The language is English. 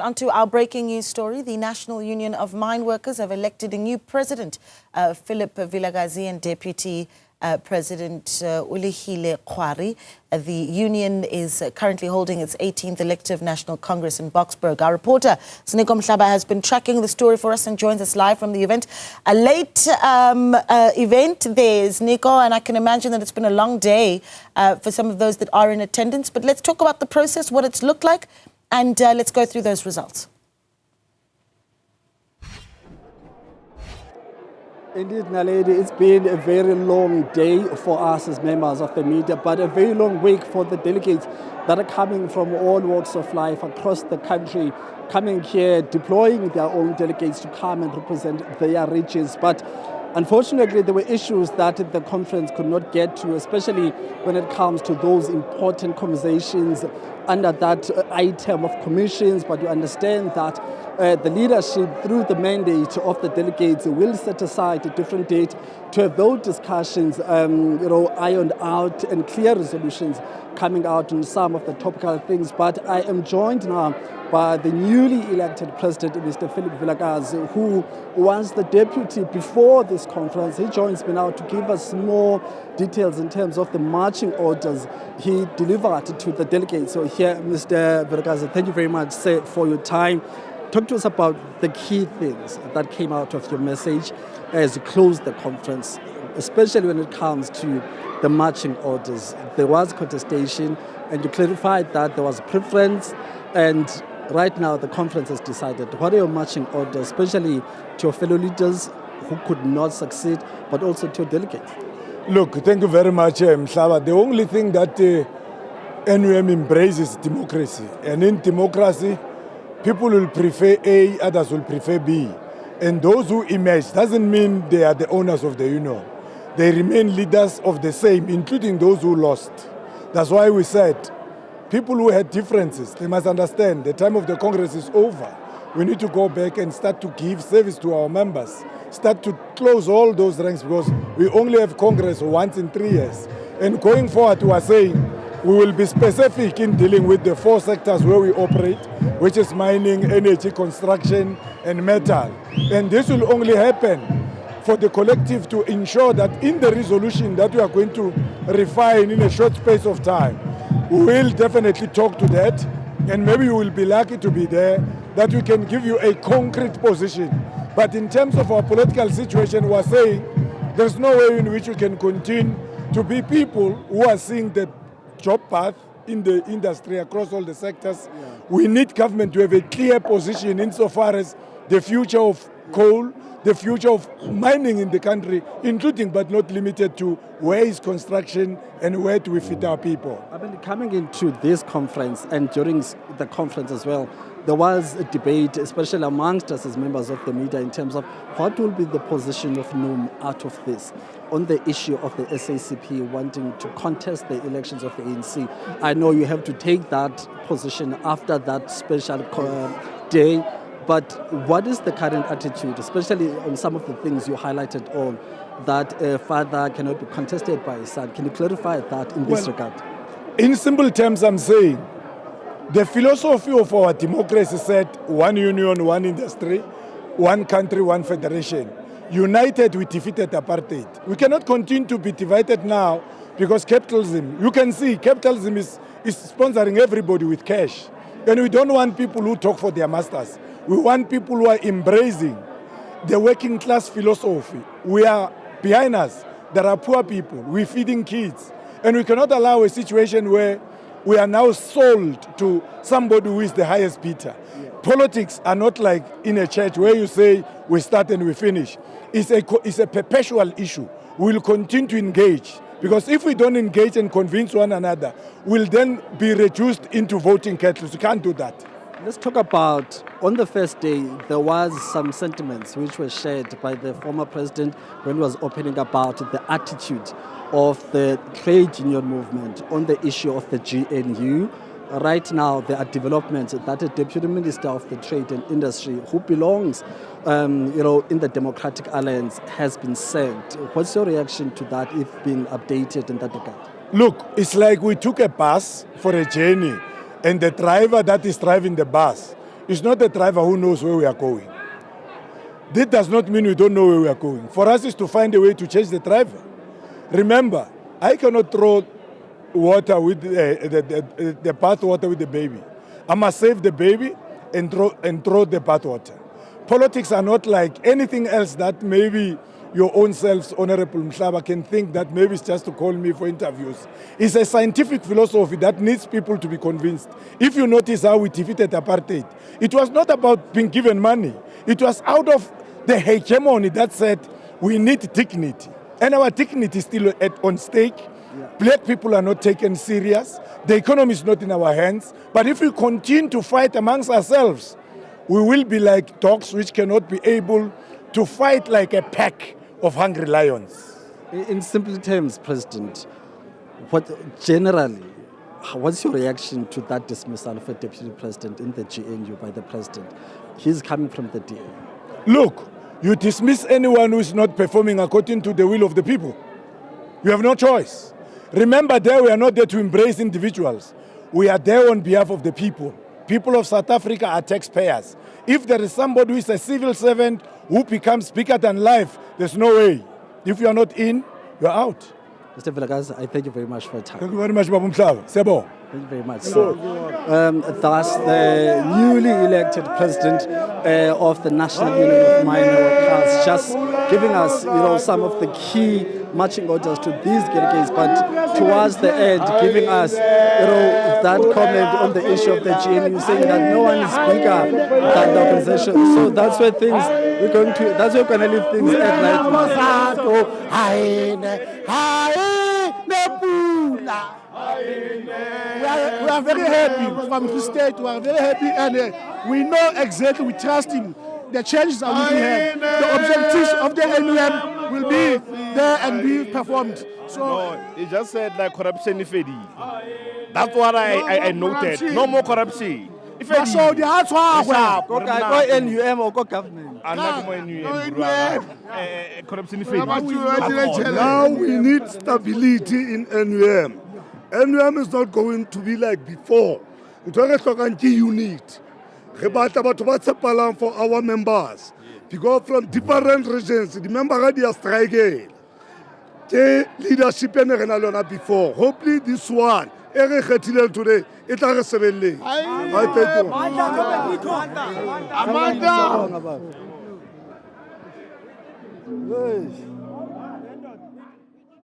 right, on to our breaking news story. The National Union of Mineworkers have elected a new president, Phillip Vilakazi, and Deputy President Olihile Kgwari. The union is currently holding its 18th Elective National Congress in Boksburg. Our reporter, Ziniko Mhlaba, has been tracking the story for us and joins us live from the event. A late event there, Ziniko, and I can imagine that it's been a long day for some of those that are in attendance. But let's talk about the process, what it's looked like, and let's go through those results. Indeed, Naledi, it's been a very long day for us as members of the media, but a very long week for the delegates that are coming from all walks of life across the country, coming here, deploying their own delegates to come and represent their regions. But unfortunately, there were issues that the conference could not get to, especially when it comes to those important conversations under that item of commissions. But you understand that the leadership, through the mandate of the delegates, will set aside a different date to have those discussions, ironed out and clear resolutions coming out on some of the topical things. But I am joined now by the newly elected president, Mr. Phillip Vilakazi, who was the deputy before this conference. He joins me now to give us more details in terms of the marching orders he delivered to the delegates. So here, Mr. Vilakazi, thank you very much, sir, for your time. Talk to us about the key things that came out of your message as you closed the conference, especially when it comes to the marching orders. There was contestation, and you clarified that there was preference, and right now the conference has decided. What are your marching orders, especially to your fellow leaders who could not succeed, but also to your delegates? Look, thank you very much, Mhlaba. The only thing that NUM embraces is democracy. And in democracy, people will prefer A, others will prefer B. And those who emerge doesn't mean they are the owners of the union. They remain leaders of the same, including those who lost. That's why we said, people who had differences, they must understand the time of the Congress is over. We need to go back and start to give service to our members, start to close all those ranks, because we only have Congress once in 3 years. And going forward, we are saying we will be specific in dealing with the 4 sectors where we operate, which is mining, energy, construction, and metal. And this will only happen for the collective to ensure that in the resolution that we are going to refine in a short space of time, we will definitely talk to that, and maybe you will be lucky to be there, that we can give you a concrete position. But in terms of our political situation, we are saying there's no way in which we can continue to be people who are seeing the job path in the industry across all the sectors. Yeah. We need government to have a clear position insofar as the future of coal, the future of mining in the country, including but not limited to where is construction and where do we fit our people. I mean, coming into this conference and during the conference as well, there was a debate, especially amongst us as members of the media, in terms of what will be the position of NUM out of this on the issue of the SACP wanting to contest the elections of the ANC. I know you have to take that position after that special day, but what is the current attitude, especially on some of the things you highlighted on, that a father cannot be contested by his son? Can you clarify that in this regard? In simple terms, I'm saying the philosophy of our democracy said one union, one industry, one country, one federation. United, we defeated apartheid. We cannot continue to be divided now because capitalism, you can see capitalism is sponsoring everybody with cash. And we don't want people who talk for their masters. We want people who are embracing the working class philosophy. We are behind us. There are poor people. We're feeding kids. And we cannot allow a situation where we are now sold to somebody who is the highest bidder. Yeah. Politics are not like in a church where you say we start and we finish. It's a perpetual issue. We'll continue to engage, because if we don't engage and convince one another, we'll then be reduced into voting cattle. We can't do that. Let's talk about, on the first day, there was some sentiments which were shared by the former president when he was opening about the attitude of the trade union movement on the issue of the GNU. Right now, there are developments that a deputy minister of the trade and industry who belongs, in the Democratic Alliance has been sent. What's your reaction to that, if being updated in that regard? Look, it's like we took a bus for a journey, and the driver that is driving the bus It's not the driver who knows where we are going. That does not mean we don't know where we are going. For us, is to find a way to change the driver. Remember, I cannot throw water with the bath water with the baby. I must save the baby and throw the bath water. Politics are not like anything else that maybe your own selves, Honorable Mhlaba, can think that maybe it's just to call me for interviews. It's a scientific philosophy that needs people to be convinced. If you notice how we defeated apartheid, it was not about being given money. It was out of the hegemony that said we need dignity. And our dignity is still on stake. Yeah. Black people are not taken serious. The economy is not in our hands. But if we continue to fight amongst ourselves, we will be like dogs which cannot be able to fight like a pack of hungry lions. In simple terms, President, what's your reaction to that dismissal of a deputy president in the GNU by the president? He's coming from the DA. Look, you dismiss anyone who is not performing according to the will of the people. You have no choice. Remember, there we are not there to embrace individuals. We are there on behalf of the people. People of South Africa are taxpayers. If there is somebody who is a civil servant who becomes bigger than life, there's no way. If you are not in, you are out. Mr. Vilakazi, I thank you very much for your time. Thank you very much, Babu Mhlaba. Sebo. Thank you very much. So, thus, the newly elected president of the National Union of Mineworkers just giving us, some of the key marching orders to these delegates, but towards the end, giving us, that comment on the issue of the GNU, saying that no one is bigger than the organization. So that's where we're going to leave things at right now. We are very happy from the state. We are very happy, and we know exactly. We trust him. The changes are moving here. The objectives of the NUM will be there and be performed. So no, he just said like corruption is fedi. That's what I noted. No more corruption. So the answer go NUM or go government. Corruption is fedi. Now we need stability in NUM. NUM is not going to be like before. We talk about unit. For our members, because from different regions, the members are striking. The leadership and before. Hopefully this one, today, it are 7 I thank you.